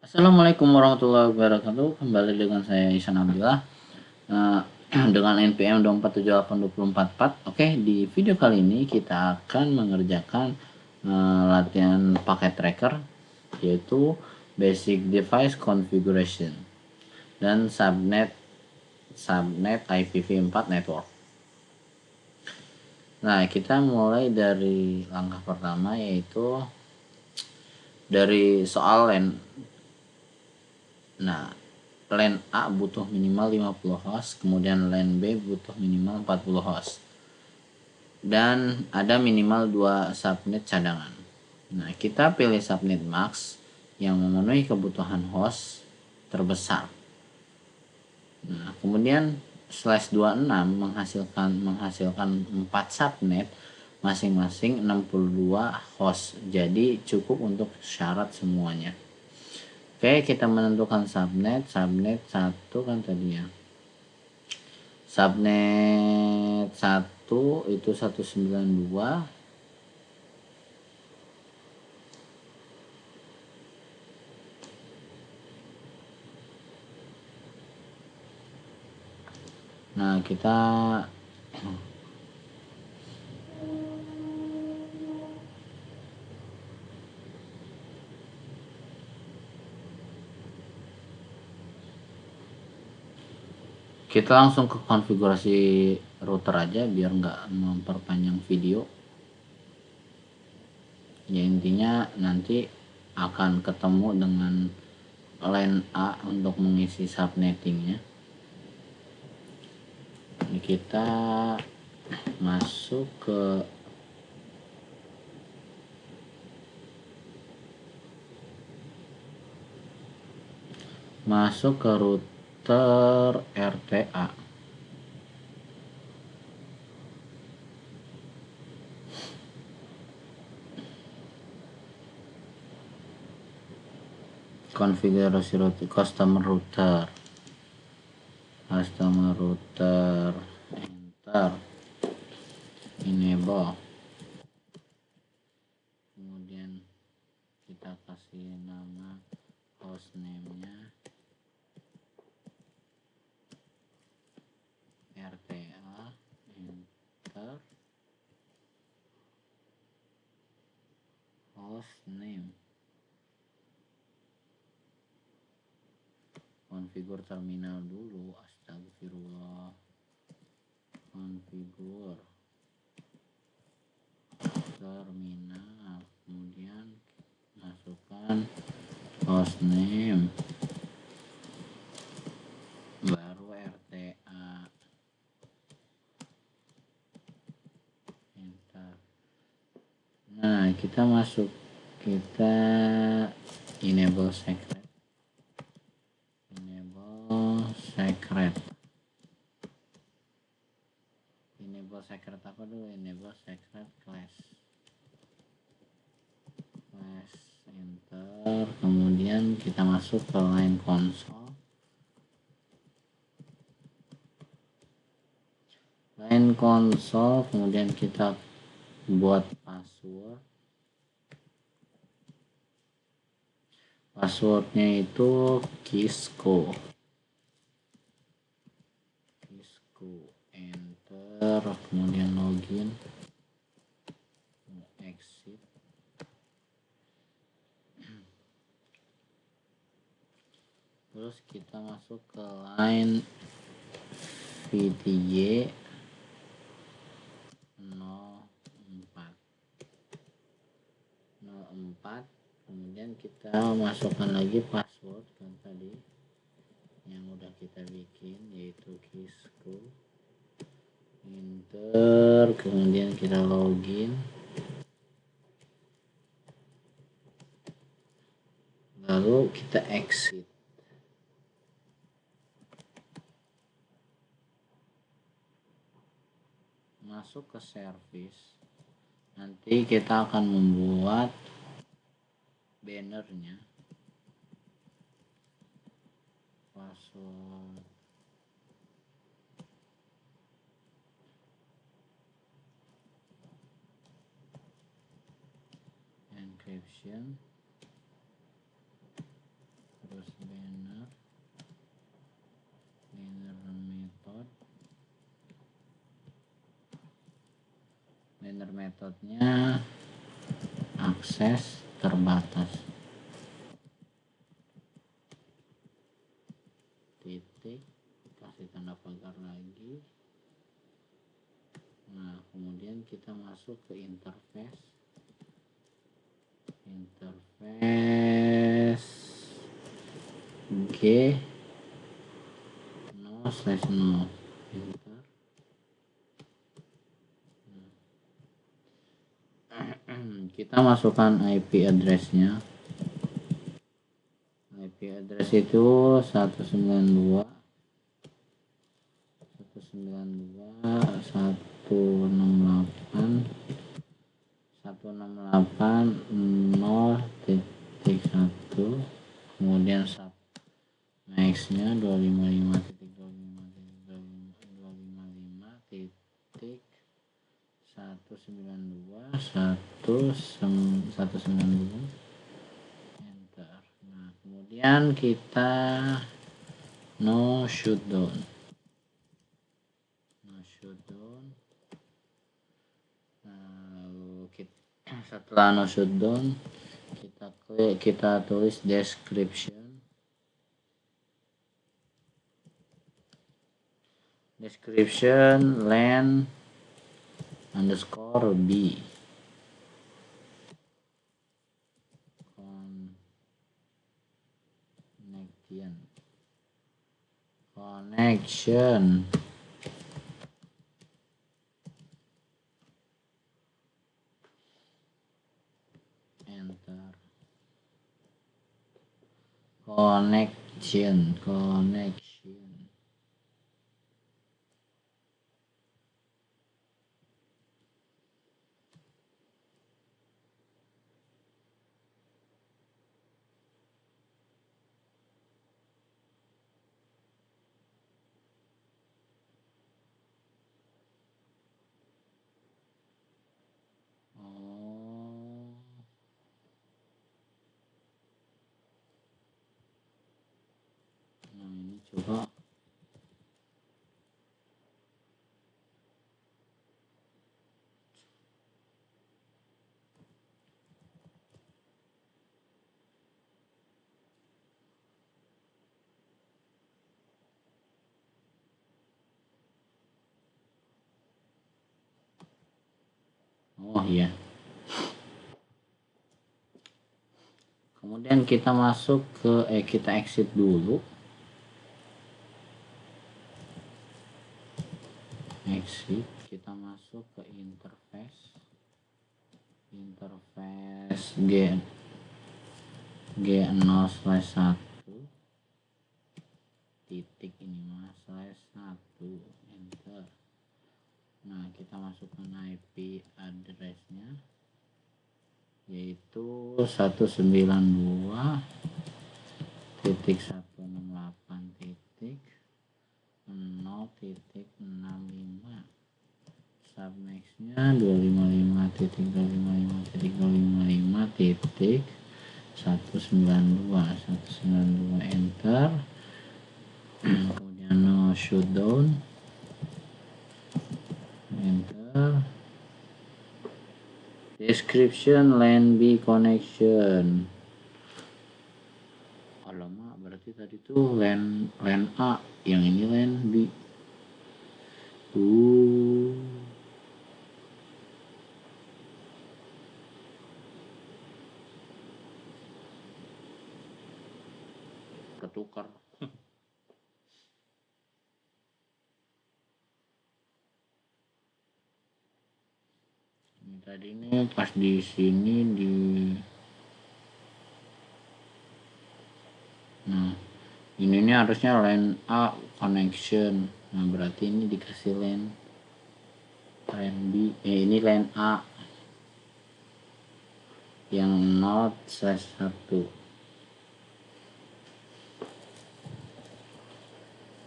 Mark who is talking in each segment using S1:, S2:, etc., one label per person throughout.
S1: Assalamualaikum warahmatullahi wabarakatuh. Kembali dengan saya Ihsan Abdillah eh, dengan NPM 2478244. Oke, di video kali ini kita akan mengerjakan latihan paket tracker, yaitu Basic Device Configuration dan Subnet IPv4 Network. Nah, kita mulai dari langkah pertama, yaitu dari soal LAN. Nah, LAN A butuh minimal 50 host, kemudian LAN B butuh minimal 40 host. Dan ada minimal 2 subnet cadangan. Nah, kita pilih subnet max yang memenuhi kebutuhan host terbesar. Nah, kemudian /26 menghasilkan 4 subnet masing-masing 62 host. Jadi cukup untuk syarat semuanya. Oke, kita menentukan subnet 1 kan tadi ya. Subnet 1 itu 192. Nah, kita langsung ke konfigurasi router aja biar nggak memperpanjang video. Ya, intinya nanti akan ketemu dengan LAN A untuk mengisi subnettingnya. Ini kita masuk ke router RTA. Konfigurasi router, customer router, enter, enable, kemudian kita kasih nama hostname-nya RTA, enter, hostname, konfigur terminal dulu, astagfirullah, konfigur terminal, kemudian masukkan hostname, baru RTA, enter. Nah, kita enable secret apa dulu, enable secret class, enter. Kemudian kita masuk ke line console, kemudian kita buat passwordnya itu Kisco, enter, kemudian login, exit. Terus kita masuk ke line VTY 04, kemudian kita masukkan lagi password kan tadi yang udah kita bikin, yaitu Kisco, enter, kemudian kita login, lalu kita exit. Masuk ke service, nanti kita akan membuat bannernya, password, encryption, metodenya akses terbatas. Titik, kasih tanda pagar lagi. Nah, kemudian kita masuk ke interface G 0/0 enter. Kita masukkan IP address-nya. IP address itu 192.168.0.1, kemudian sub next-nya 255.255.192.192 enter. Nah, kemudian kita no shutdown. Setelah no shutdown kita tulis description len underscore b connection enter. Connection nah ini coba iya. Kemudian kita masuk ke kita exit dulu. Exit, kita masuk ke interface G0/1 titik ini mas /1 enter. Nah, kita masukkan IP address-nya yaitu 192.168.0.65, subnext-nya 255.0.192 enter. Kemudian no shutdown enter. Description LAN B connection. Alamak, berarti tadi tuh LAN A, yang ini LAN B. Ketukar. Ini tadi ini pas di sini nah ini harusnya LAN A connection. Nah, berarti ini dikasih LAN B, ini LAN A yang 0/1.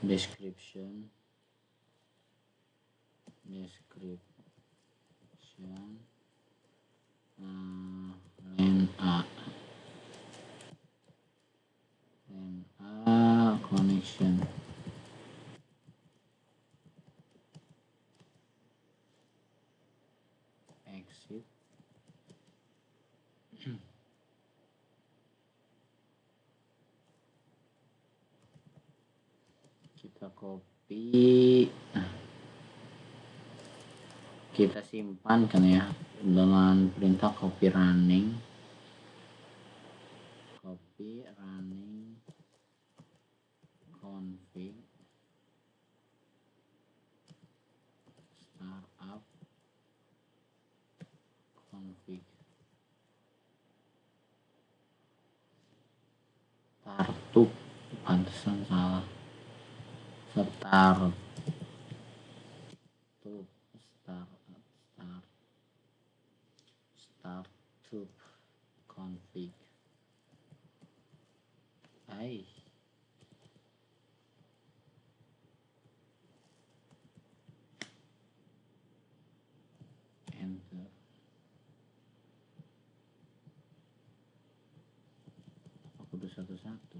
S1: Description LAN A connection exit. exit. Kita copy, kita simpan kan ya dengan perintah copy running config startup config startup, pantesan salah, startup config enter. Aku udah satu-satu.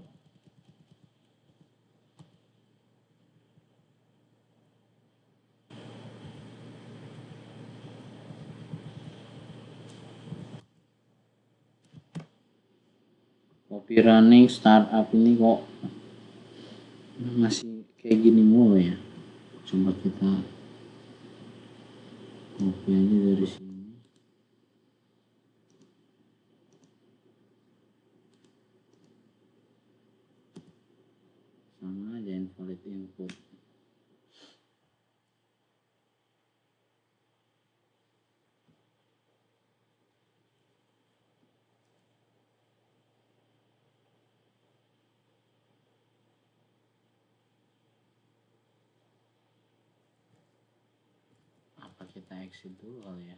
S1: Copy running startup ini kok masih kayak gini mulu ya. Coba kita copy aja dari sini. Sama aja invalid input. Apa kita exit dulu kali ya?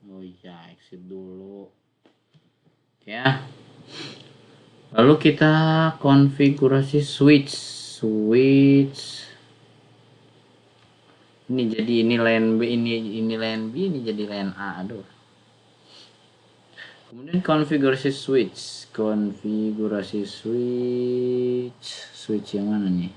S1: Oh iya, exit dulu ya. Lalu kita konfigurasi switch ini jadi ini line B, ini line B, ini jadi line A. Aduh. Kemudian konfigurasi switch yang mana nih?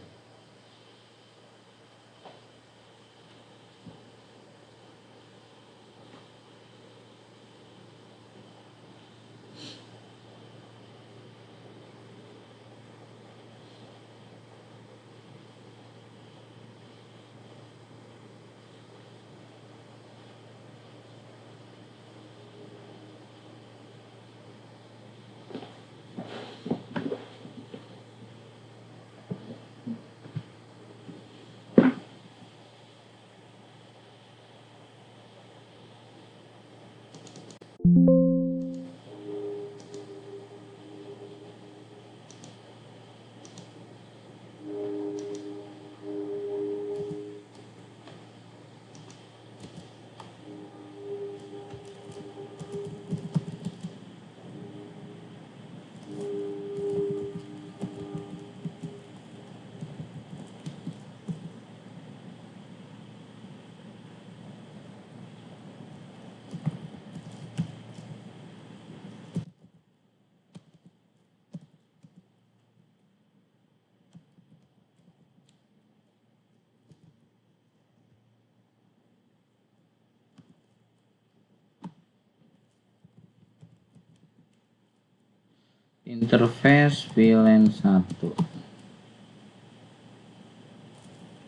S1: Interface VLAN 1.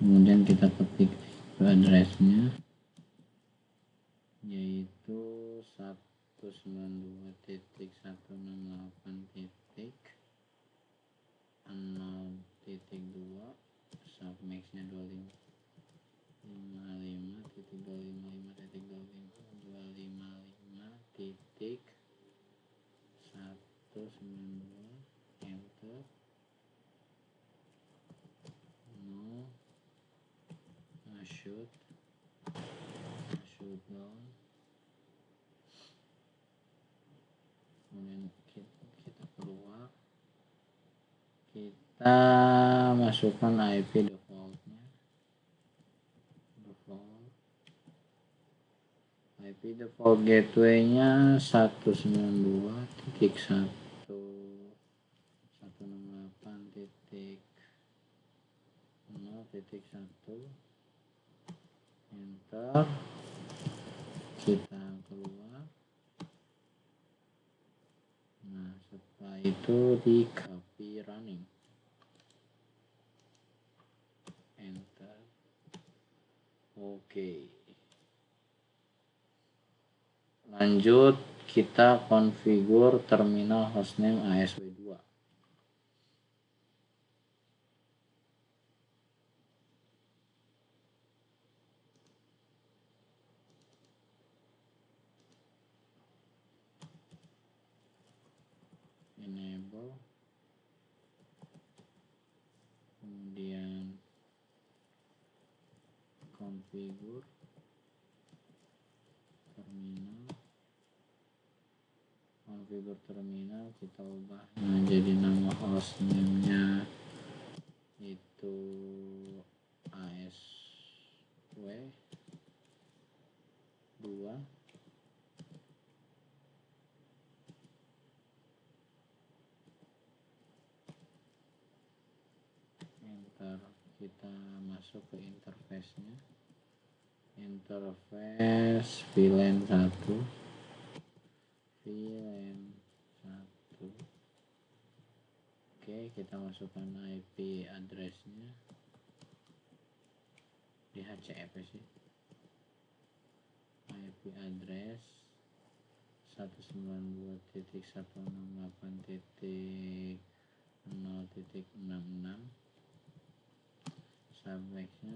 S1: Kemudian kita ketik addressnya, yaitu 192.168.0.2, submaxnya 255.255.255.192, enter. No, shoot down. Kemudian kita keluar, kita masukkan IP default default gateway-nya 192.168.0.1, enter, kita keluar. Nah, setelah itu di copy running, enter. Oke, lanjut kita konfigur terminal hostname ASW2. Enable, kemudian konfigur terminal, kita ubah menjadi nama hostname-nya itu ASW2. Enter, kita masuk ke interface-nya, interface VLAN 1. Oke, kita masukkan IP address-nya di HCF sih. IP address 192.168.0.66, subnexnya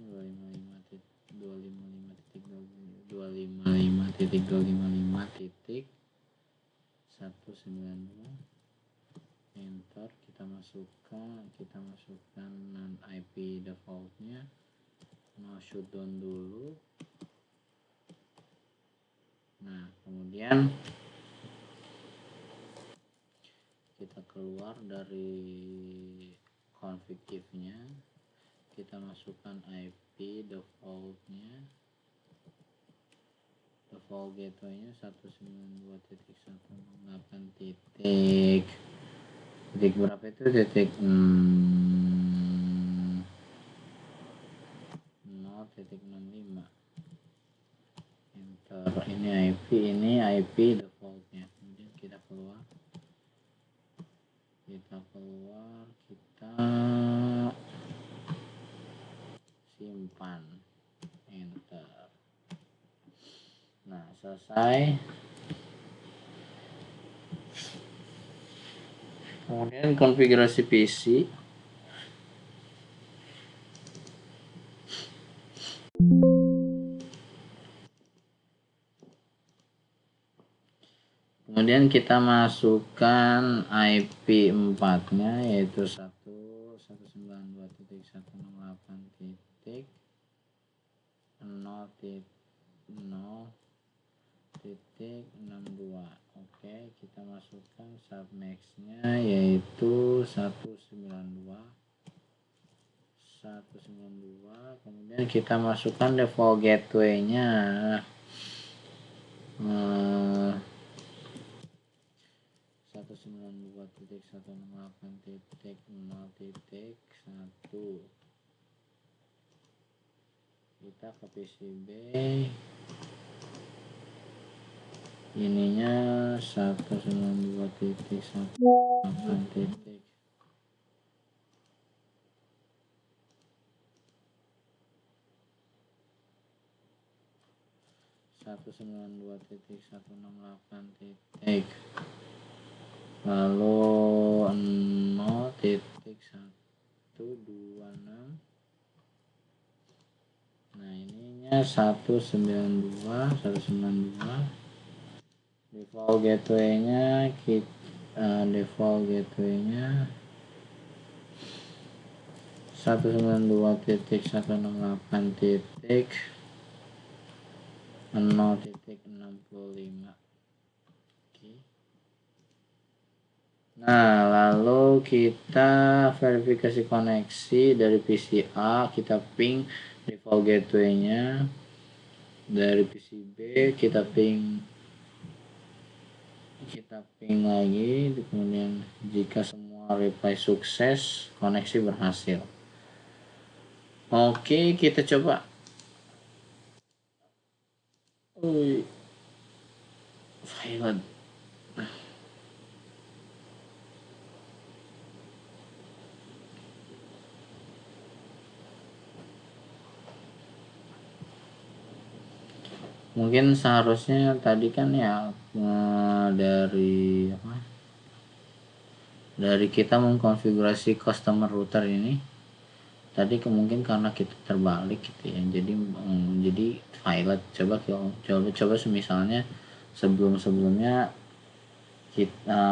S1: 255.255.255.192. Enter, kita masukkan non IP defaultnya, mau shutdown dulu. Nah, kemudian kita keluar dari config if-nya, kita masukkan IP defaultnya, default gateway-nya 192.168 titik berapa itu, titik 0.65. Enter, ini IP defaultnya. Kemudian kita keluar, kita simpan, enter. Nah, selesai. Kemudian konfigurasi PC. Kemudian kita masukkan IP 4-nya yaitu 192.168.0.0.62. Oke, kita masukkan subnext-nya yaitu 192. Kemudian kita masukkan default gateway-nya 192.168.0.1. kita ke PCB, ininya 192.168. Lalu 0.126. Nah, ininya 192. Default gateway-nya 192.168.0.65. Nah, lalu kita verifikasi koneksi dari PC A, kita ping default gateway-nya. Dari PC B kita ping kita ping lagi, kemudian jika semua reply sukses, koneksi berhasil. Oke, kita coba. Failed. Mungkin seharusnya tadi kan ya dari apa? Dari kita mengkonfigurasi customer router ini tadi mungkin karena kita terbalik gitu ya, jadi failed. Coba misalnya sebelumnya kita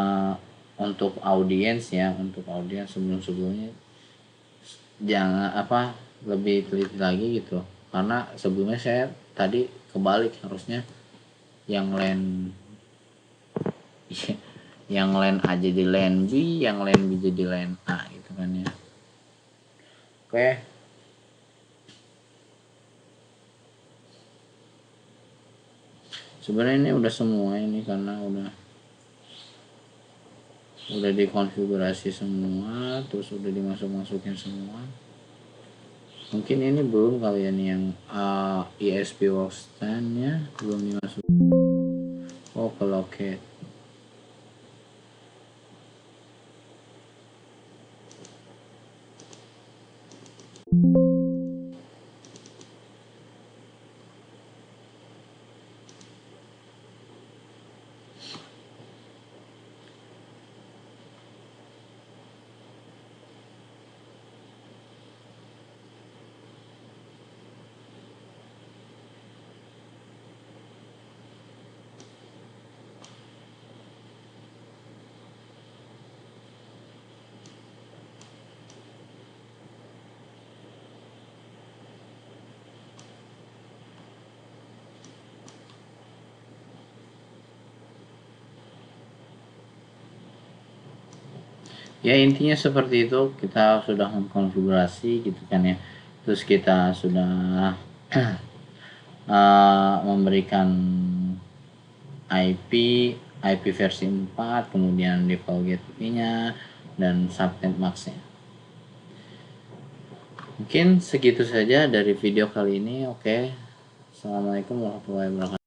S1: untuk audiens sebelumnya jangan apa lebih teliti lagi gitu, karena sebelumnya saya tadi kebalik, harusnya yang LAN yang LAN A jadi LAN B, yang LAN B jadi LAN A gitu kan ya. Oke, sebenarnya ini udah semua ini karena udah dikonfigurasi semua, terus udah masukin semua. Mungkin ini belum kali ya nih yang ESP Workstation nya belum dimasukin. Oh, ke loket. Ya intinya seperti itu, kita sudah mengkonfigurasi gitu kan ya, terus kita sudah memberikan IP versi 4, kemudian default gateway-nya dan subnet max-nya. Mungkin segitu saja dari video kali ini. Oke, assalamualaikum warahmatullahi wabarakatuh.